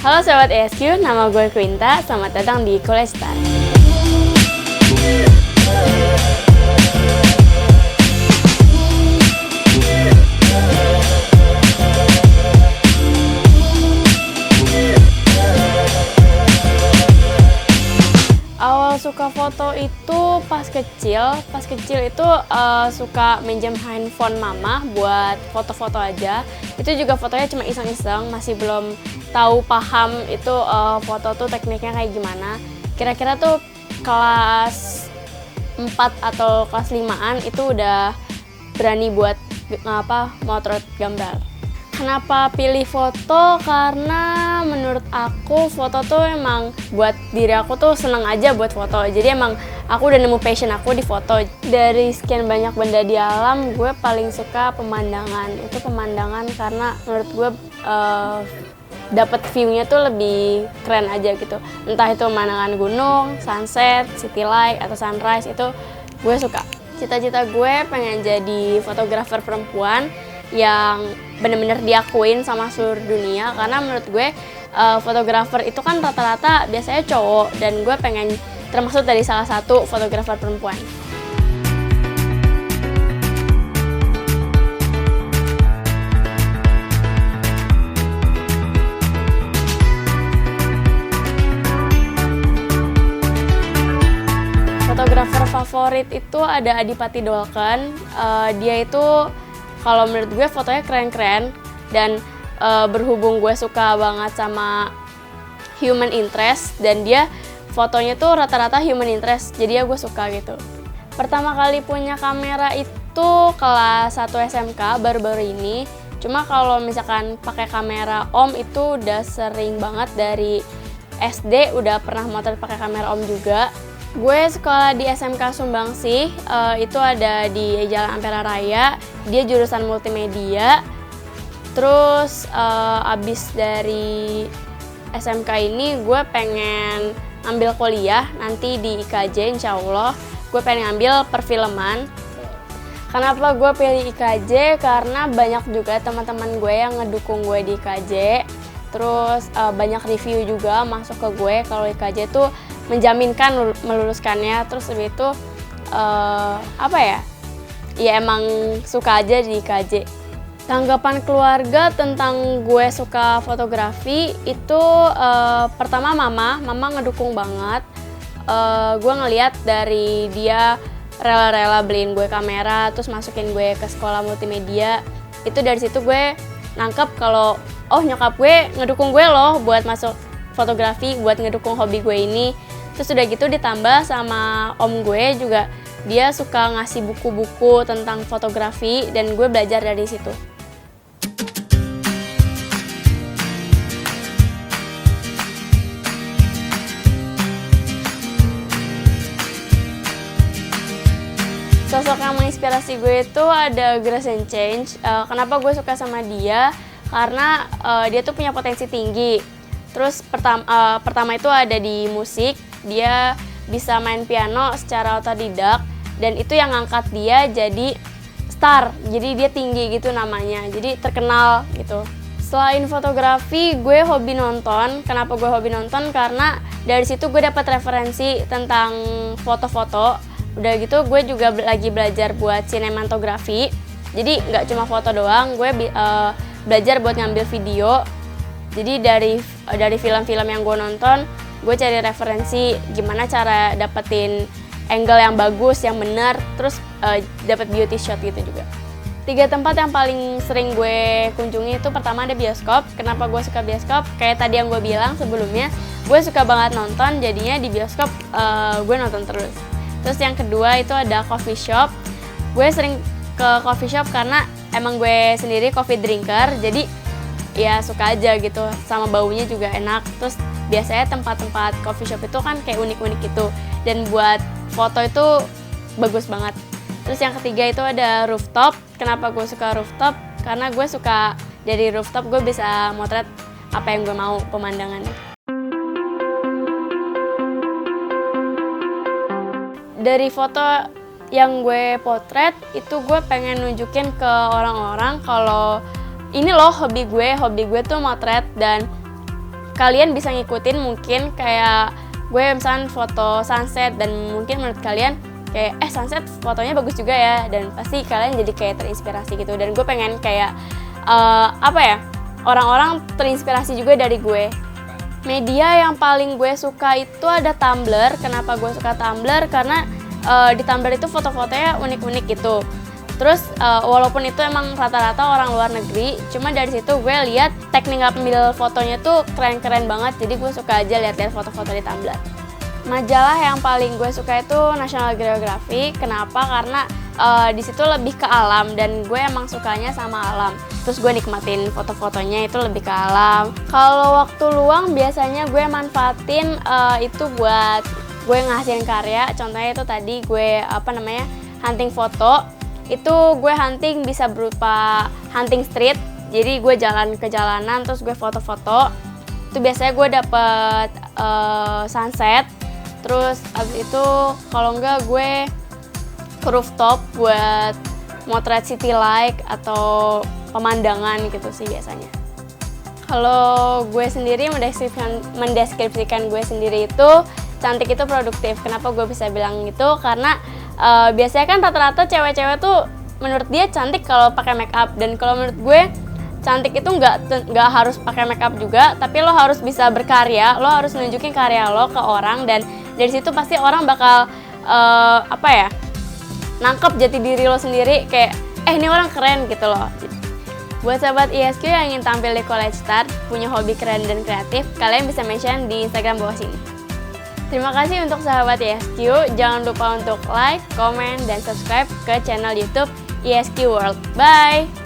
Halo Sobat ESQ, nama gue Quinta, selamat datang di College Star. Awal suka foto itu pas kecil itu suka minjem handphone mama buat foto-foto aja. Itu juga fotonya cuma iseng-iseng, masih belum tahu paham itu foto tuh tekniknya kayak gimana. Kira-kira tuh kelas 4 atau kelas 5-an itu udah berani buat motret gambar. Kenapa pilih foto? Karena menurut aku foto tuh emang buat diri aku tuh seneng aja buat foto. Jadi emang aku udah nemu passion aku di foto. Dari sekian banyak benda di alam, gue paling suka pemandangan. Itu pemandangan karena menurut gue dapat view-nya tuh lebih keren aja gitu. Entah itu pemandangan gunung, sunset, city light, atau sunrise, itu gue suka. Cita-cita gue pengen jadi fotografer perempuan yang bener-bener diakuin sama seluruh dunia, karena menurut gue fotografer itu kan rata-rata biasanya cowok, dan gue pengen termasuk dari salah satu fotografer perempuan. Fotografer favorit itu ada Adipati Dolken. Dia itu kalau menurut gue fotonya keren-keren, dan berhubung gue suka banget sama human interest, dan dia fotonya tuh rata-rata human interest, jadi ya gue suka gitu. Pertama kali punya kamera itu kelas 1 SMK baru-baru ini. Cuma kalau misalkan pakai kamera om itu udah sering banget, dari SD udah pernah motret pakai kamera om juga. Gue sekolah di SMK Sumbangsih, itu ada di Jalan Ampera Raya. Dia jurusan multimedia. Terus abis dari SMK ini gue pengen ambil kuliah nanti di IKJ, insya Allah. Gue pengen ambil perfilman. Kenapa gue pilih IKJ? Karena banyak juga teman-teman gue yang ngedukung gue di IKJ. Terus banyak review juga masuk ke gue kalau IKJ tuh menjaminkan meluluskannya. Terus lebih itu ya emang suka aja di IKJ. Tanggapan keluarga tentang gue suka fotografi itu pertama mama ngedukung banget. Gue ngeliat dari dia rela-rela beliin gue kamera, terus masukin gue ke sekolah multimedia. Itu dari situ gue nangkep kalau nyokap gue ngedukung gue loh buat masuk fotografi, buat ngedukung hobi gue ini. Terus udah gitu ditambah sama om gue juga, dia suka ngasih buku-buku tentang fotografi, dan gue belajar dari situ. Sosok yang menginspirasi gue itu ada Grace and Change. Kenapa gue suka sama dia? Karena dia tuh punya potensi tinggi. Terus pertama itu ada di musik, dia bisa main piano secara otodidak, dan itu yang ngangkat dia jadi star. Jadi dia tinggi gitu namanya, jadi terkenal gitu. Selain fotografi, gue hobi nonton. Kenapa gue hobi nonton? Karena dari situ gue dapat referensi tentang foto-foto. Udah gitu gue juga lagi belajar buat sinematografi. Jadi nggak cuma foto doang, gue belajar buat ngambil video. Jadi dari film-film yang gue nonton, gue cari referensi gimana cara dapetin angle yang bagus, yang benar, terus dapet beauty shot gitu juga. 3 tempat yang paling sering gue kunjungi itu pertama ada bioskop. Kenapa gue suka bioskop? Kayak tadi yang gue bilang sebelumnya, gue suka banget nonton, jadinya di bioskop gue nonton terus. Terus yang kedua itu ada coffee shop. Gue sering ke coffee shop karena emang gue sendiri coffee drinker, jadi ya suka aja gitu, sama baunya juga enak. Terus biasanya tempat-tempat coffee shop itu kan kayak unik-unik gitu, dan buat foto itu bagus banget. Terus yang ketiga itu ada rooftop. Kenapa gue suka rooftop? Karena gue suka dari rooftop gue bisa motret apa yang gue mau pemandangannya. Dari foto yang gue potret itu gue pengen nunjukin ke orang-orang kalau ini loh hobi gue tuh motret, dan kalian bisa ngikutin mungkin kayak gue misalnya foto sunset dan mungkin menurut kalian kayak sunset fotonya bagus juga ya, dan pasti kalian jadi kayak terinspirasi gitu. Dan gue pengen kayak orang-orang terinspirasi juga dari gue. Media yang paling gue suka itu ada Tumblr. Kenapa gue suka Tumblr? Karena di Tumblr itu foto-fotonya unik-unik gitu. Terus walaupun itu emang rata-rata orang luar negeri, cuma dari situ gue lihat teknik ngambil fotonya tuh keren-keren banget. Jadi gue suka aja lihat-lihat foto-foto di Tumblr. Majalah yang paling gue suka itu National Geographic. Kenapa? Karena di situ lebih ke alam dan gue emang sukanya sama alam. Terus gue nikmatin foto-fotonya itu lebih ke alam. Kalau waktu luang biasanya gue manfaatin itu buat gue ngasihin karya. Contohnya itu tadi gue hunting foto. Itu gue hunting bisa berupa hunting street. Jadi gue jalan ke jalanan terus gue foto-foto. Itu biasanya gue dapet sunset. Terus abis itu kalau enggak gue ke rooftop buat motret city light atau pemandangan gitu sih biasanya. Kalau gue sendiri mendeskripsikan gue sendiri itu cantik itu produktif. Kenapa gue bisa bilang gitu? Karena biasanya kan rata-rata cewek-cewek tuh menurut dia cantik kalau pakai make up, dan kalau menurut gue cantik itu nggak harus pakai make up juga, tapi lo harus bisa berkarya, lo harus nunjukin karya lo ke orang, dan dari situ pasti orang bakal nangkep jati diri lo sendiri, kayak ini orang keren gitu loh. Buat sahabat ISQ yang ingin tampil di College Start, punya hobi keren dan kreatif, kalian bisa mention di Instagram bawah sini. Terima kasih untuk sahabat ISQ, jangan lupa untuk like, comment, dan subscribe ke channel YouTube ISQ World. Bye!